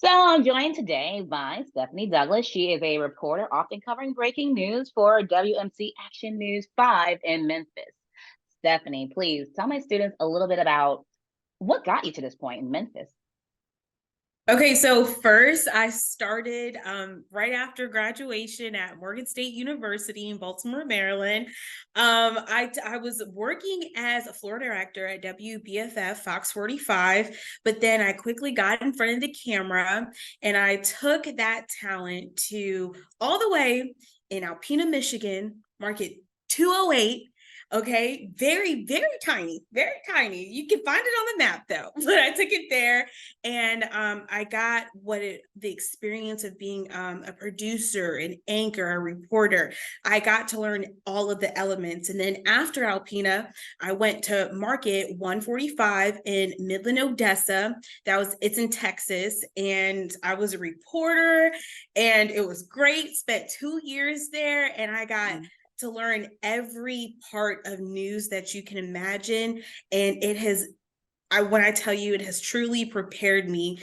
So I'm joined today by Stephanie Douglas. She is a reporter often covering breaking news for WMC Action News 5 in Memphis. Stephanie, please tell my students a little bit about what got you to this point in Memphis. Okay, so first I started right after graduation at Morgan State University in Baltimore, Maryland. I was working as a floor director at WBFF Fox 45, but then I quickly got in front of the camera and I took that talent to all the way in Alpena, Michigan, market 208. Okay, very, very tiny, very tiny. You can find it on the map though, but I took it there and I got the experience of being a producer, an anchor, a reporter. I got to learn all of the elements. And then after Alpena, I went to Market 145 in Midland, Odessa. It's in Texas. And I was a reporter and it was great. Spent 2 years there and I got to learn every part of news that you can imagine. And when I tell you, it has truly prepared me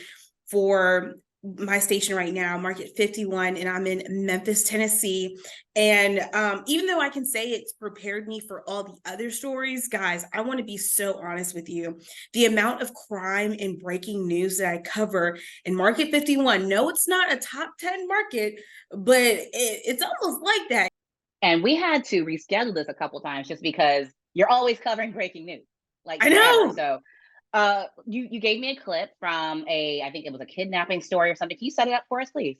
for my station right now, Market 51, and I'm in Memphis, Tennessee. And even though I can say it's prepared me for all the other stories, guys, I want to be so honest with you. The amount of crime and breaking news that I cover in Market 51, no, it's not a top 10 market, but it's almost like that. And we had to reschedule this a couple times just because you're always covering breaking news, like I forever. know. So you gave me a clip from I think it was a kidnapping story or something. Can you set it up for us, please?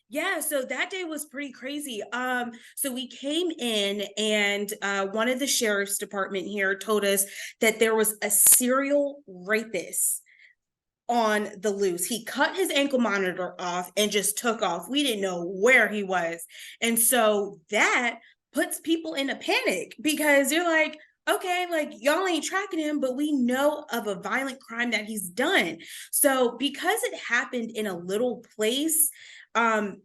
Yeah, so that day was pretty crazy. So we came in and one of the sheriff's department here told us that there was a serial rapist on the loose. He cut his ankle monitor off and just took off. We didn't know where he was. And so that puts people in a panic because you're like, okay, like y'all ain't tracking him, but we know of a violent crime that he's done. So because it happened in a little place,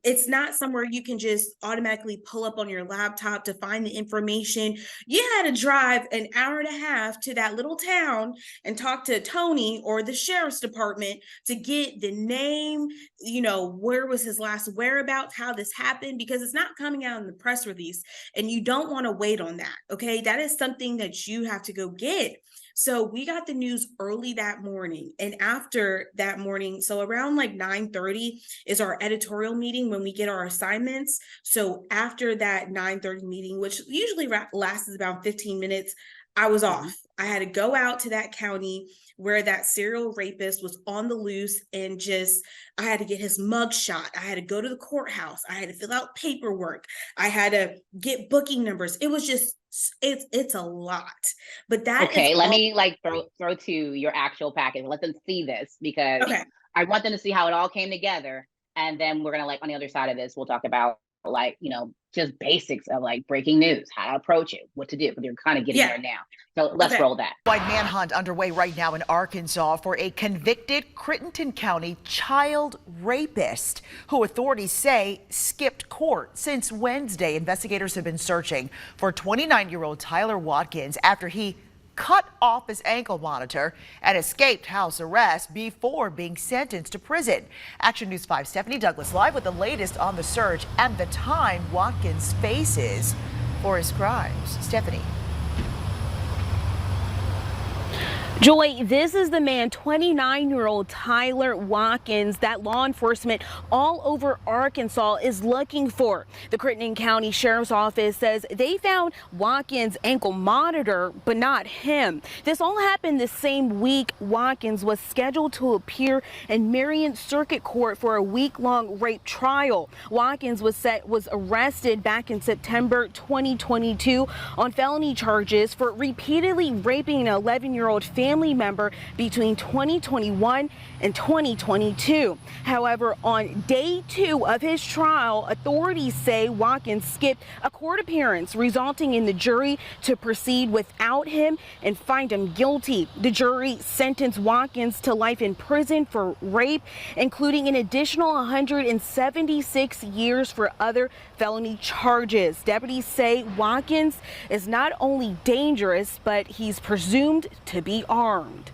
it's not somewhere you can just automatically pull up on your laptop to find the information. You had to drive an hour and a half to that little town and talk to Tony or the sheriff's department to get the name, where was his last whereabouts, how this happened, because it's not coming out in the press release and you don't want to wait on that. Okay, that is something that you have to go get. So we got the news early that morning. And after that morning, so around like 9:30 is our editorial meeting when we get our assignments. So after that 9:30 meeting, which usually lasts about 15 minutes, I was off. I had to go out to that county where that serial rapist was on the loose and I had to get his mug shot. I had to go to the courthouse. I had to fill out paperwork. I had to get booking numbers. It was just, it's a lot. But that Okay, is let all. me like throw to your actual package. Let them see this because Okay. I want them to see how it all came together. And then we're gonna on the other side of this, we'll talk about just basics of like breaking news, how to approach it, what to do. But you're kind of getting there now. So let's roll that. Wide manhunt underway right now in Arkansas for a convicted Crittenden County child rapist who authorities say skipped court. Since Wednesday, investigators have been searching for 29-year-old Tyler Watkins after he cut off his ankle monitor and escaped house arrest before being sentenced to prison. Action News 5 Stephanie Douglas live with the latest on the search and the time Watkins faces for his crimes. Stephanie. Joy, this is the man, 29-year-old Tyler Watkins, that law enforcement all over Arkansas is looking for. The Crittenden County Sheriff's Office says they found Watkins' ankle monitor, but not him. This all happened the same week Watkins was scheduled to appear in Marion Circuit Court for a week-long rape trial. Watkins was arrested back in September 2022 on felony charges for repeatedly raping an 11-year-old family member between 2021 and 2022. However, on day 2 of his trial, authorities say Watkins skipped a court appearance, resulting in the jury to proceed without him and find him guilty. The jury sentenced Watkins to life in prison for rape, including an additional 176 years for other felony charges. Deputies say Watkins is not only dangerous, but he's presumed to be armed.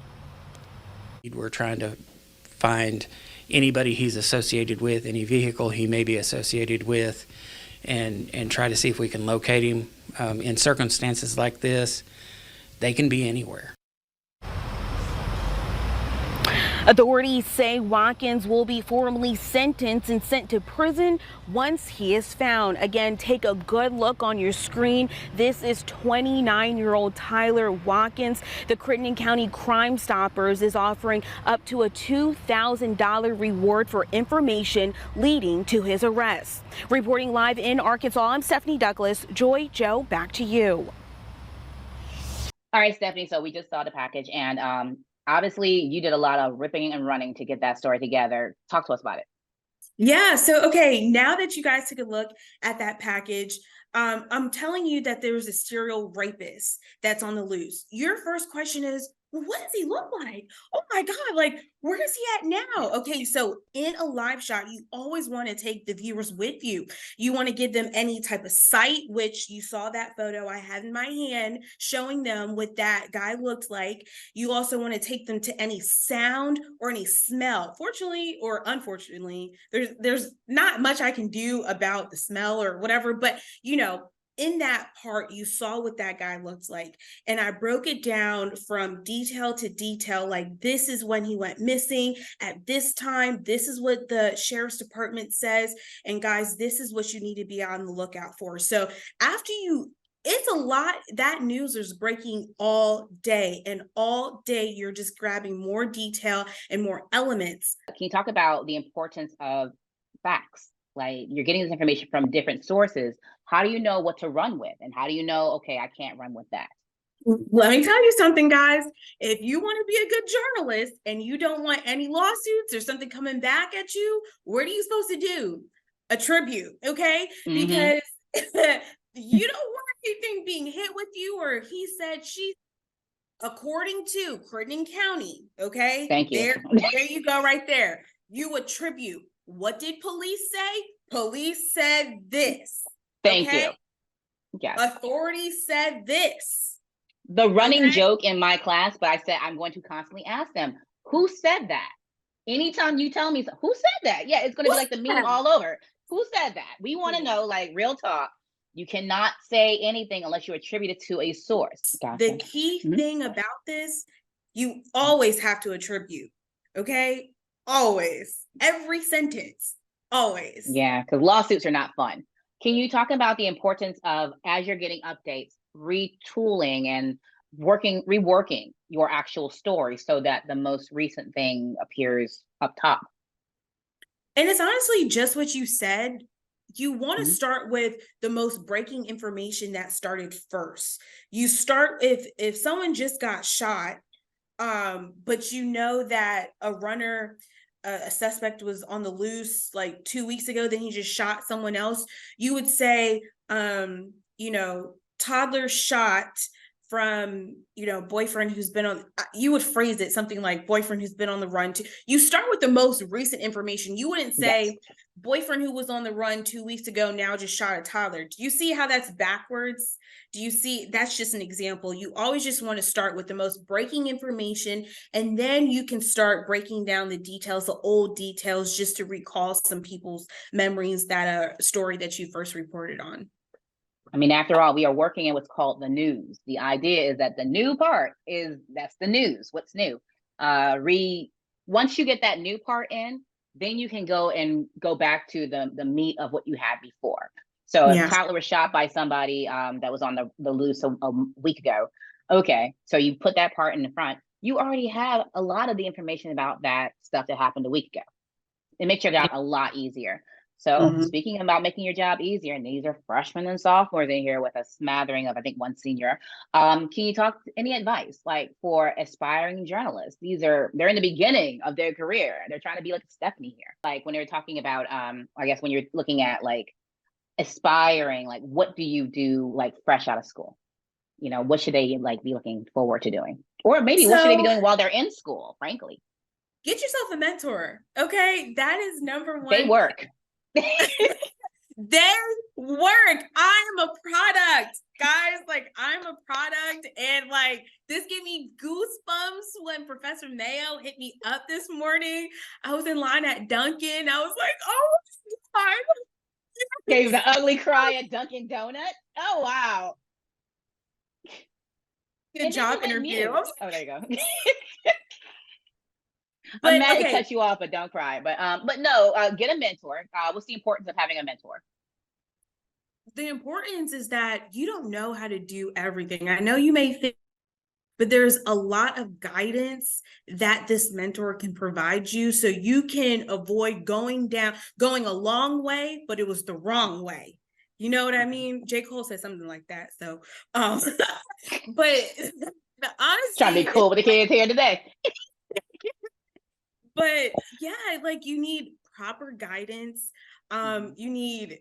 We're trying to find, anybody he's associated with, any vehicle he may be associated with, and try to see if we can locate him. In circumstances like this, they can be anywhere. Authorities say Watkins will be formally sentenced and sent to prison once he is found. Again, take a good look on your screen. This is 29-year-old Tyler Watkins. The Crittenden County Crime Stoppers is offering up to a $2,000 reward for information leading to his arrest. Reporting live in Arkansas, I'm Stephanie Douglas. Joy, Joe, back to you. All right, Stephanie, so we just saw the package, and obviously you did a lot of ripping and running to get that story together. Talk to us about it. Yeah, so okay, now that you guys took a look at that package, I'm telling you that there was a serial rapist that's on the loose. Your first question is, well, what does he look like? Oh my God, like, where is he at now? Okay, so in a live shot, you always want to take the viewers with you. You want to give them any type of sight, which you saw that photo I had in my hand showing them what that guy looked like. You also want to take them to any sound or any smell. Fortunately or unfortunately, there's not much I can do about the smell or whatever, but you know, in that part, you saw what that guy looks like. And I broke it down from detail to detail. Like, this is when he went missing at this time. This is what the sheriff's department says. And guys, this is what you need to be on the lookout for. So after it's a lot. That news is breaking all day, and all day you're just grabbing more detail and more elements. Can you talk about the importance of facts? Like, you're getting this information from different sources. How do you know what to run with? And how do you know, okay, I can't run with that? Let me tell you something, guys. If you want to be a good journalist and you don't want any lawsuits or something coming back at you, what are you supposed to do? Attribute, okay? Because you don't want anything being hit with you or he said, she, according to Crittenden County, okay? Thank you. There you go right there. You attribute. What did police say? Police said this. Thank you. Yes. Authorities said this. The running joke in my class, but I said I'm going to constantly ask them, who said that? Anytime you tell me, who said that? Yeah, it's going to be like the meme all over. Who said that? We want to know, like, real talk. You cannot say anything unless you attribute it to a source. Gotcha. The key thing about this, you always have to attribute, okay? Always. Every sentence. Always. Yeah, because lawsuits are not fun. Can you talk about the importance of, as you're getting updates, retooling and reworking your actual story so that the most recent thing appears up top? And it's honestly just what you said. You want to start with the most breaking information that started first. You start if someone just got shot, but you know that a suspect was on the loose like 2 weeks ago, then he just shot someone else. You would say, toddler shot from, boyfriend who's been on, you would phrase it something like boyfriend who's been on the run. You start with the most recent information. You wouldn't say boyfriend who was on the run 2 weeks ago now just shot a toddler. Do you see how that's backwards? Do you see? That's just an example. You always just want to start with the most breaking information, and then you can start breaking down the details, the old details, just to recall some people's memories that a story that you first reported on. I mean, after all, we are working in what's called the news. The idea is that the new part that's the news. What's new? Once you get that new part in, then you can go back to the meat of what you had before. So if Tyler was shot by somebody that was on the loose a week ago, okay, so you put that part in the front. You already have a lot of the information about that stuff that happened a week ago. It makes your job a lot easier. So speaking about making your job easier, and these are freshmen and sophomores in here with a smattering of, I think, one senior. Can you talk any advice like for aspiring journalists? They're in the beginning of their career. They're trying to be like Stephanie here. Like when they're talking about, I guess when you're looking at like aspiring, like what do you do like fresh out of school? What should they like be looking forward to doing? Or maybe what should they be doing while they're in school, frankly? Get yourself a mentor. Okay. That is number one. They work. Their work. I am a product. guys, like I'm a product, and like this gave me goosebumps when Professor Mayo hit me up this morning. I was in line at Dunkin'. I was like, oh my God. Gave the ugly cry at Dunkin' Donuts. Oh wow. A job interview. Oh, there you go. But I'm mad to okay, cut you off, but don't cry. But no, get a mentor. What's the importance of having a mentor? the importance is that you don't know how to do everything. I know you may think, but there's a lot of guidance that this mentor can provide you so you can avoid going a long way, but it was the wrong way. You know what I mean? J. Cole said something like that. So, but the Trying to be honesty cool with the kids here today. but yeah, like you need proper guidance. You need,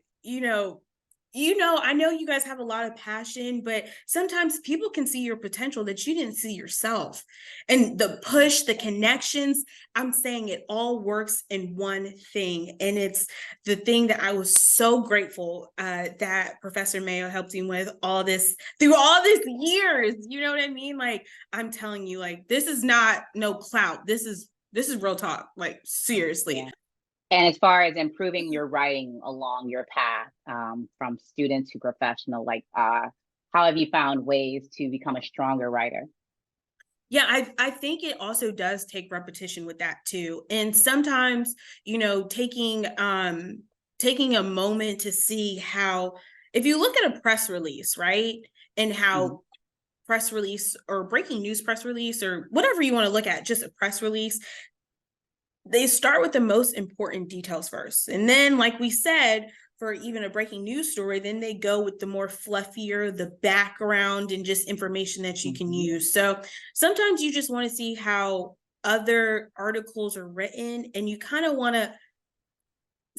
I know you guys have a lot of passion, but sometimes people can see your potential that you didn't see yourself. And the push, the connections, I'm saying it all works in one thing. And it's the thing that I was so grateful that Professor Mayo helped me with all this through all these years. You know what I mean? Like, I'm telling you, like, this is not no clout. This is real talk, like seriously. Yeah. And as far as improving your writing along your path, from student to professional, like how have you found ways to become a stronger writer? Yeah, I think it also does take repetition with that too. And sometimes, taking a moment to see how, if you look at a press release, right? And how press release or breaking news press release or whatever you want to look at, just a press release, they start with the most important details first. And then, like we said, for even a breaking news story, then they go with the more fluffier, the background and just information that you can use. So sometimes you just want to see how other articles are written, and you kind of want to,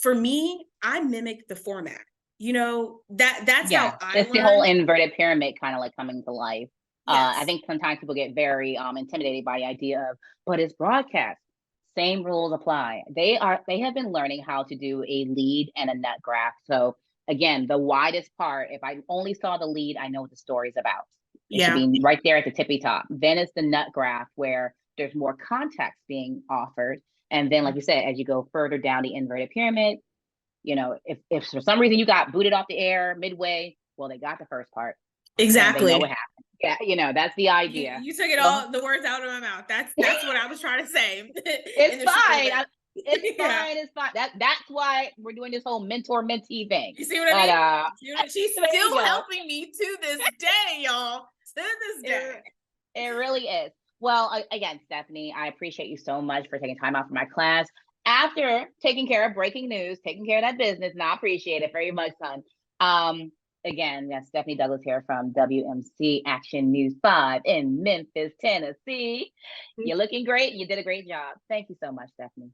for me, I mimic the format. That's how I it's the learn. whole inverted pyramid kind of like coming to life. I Yes. think sometimes people get very intimidated by the idea of, but it's broadcast. Same rules apply. They have been learning how to do a lead and a nut graph. So again, the widest part, if I only saw the lead, I know what the story's about. It should Yeah. be right there at the tippy top. Then it's the nut graph where there's more context being offered. And then, like you said, as you go further down the inverted pyramid, if for some reason you got booted off the air midway, well, they got the first part. Exactly. And they know what happened. Yeah, that's the idea. You took it all the words out of my mouth. That's what I was trying to say. It's fine. It's Yeah. fine. It's fine. That's why we're doing this whole mentor mentee thing. You see what I mean? She's still helping me to this day, y'all. To this day. It really is. Well, again, Stephanie, I appreciate you so much for taking time out for my class. After taking care of breaking news, taking care of that business, and I appreciate it very much, son. Again, that's Stephanie Douglas here from WMC Action News 5 in Memphis, Tennessee. You're looking great. You did a great job. Thank you so much, Stephanie.